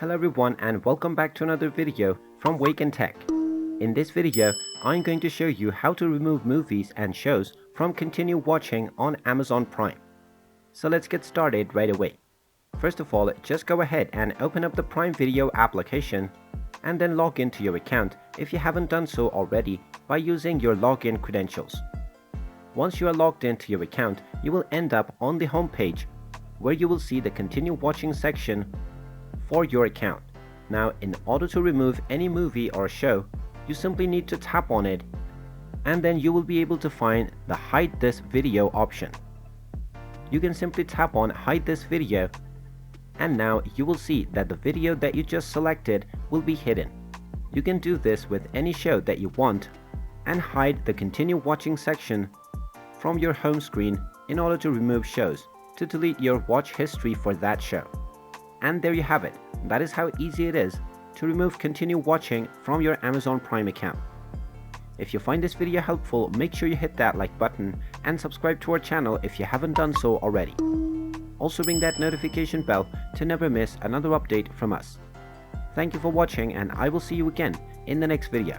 Hello everyone and welcome back to another video from Wake&Tech. In this video, I'm going to show you how to remove movies and shows from continue watching on Amazon Prime. So let's get started right away. First of all, just go ahead and open up the Prime Video application and then log into your account if you haven't done so already by using your login credentials. Once you are logged into your account, you will end up on the home page where you will see the continue watching section for your account. Now, in order to remove any movie or show, you simply need to tap on it and then you will be able to find the hide this video option. You can simply tap on hide this video and now you will see that the video that you just selected will be hidden. You can do this with any show that you want and hide the continue watching section from your home screen in order to remove shows to delete your watch history for that show. And there you have it. That is how easy it is to remove continue watching from your Amazon Prime account. If you find this video helpful, make sure you hit that like button and subscribe to our channel if you haven't done so already. Also ring that notification bell to never miss another update from us. Thank you for watching and I will see you again in the next video.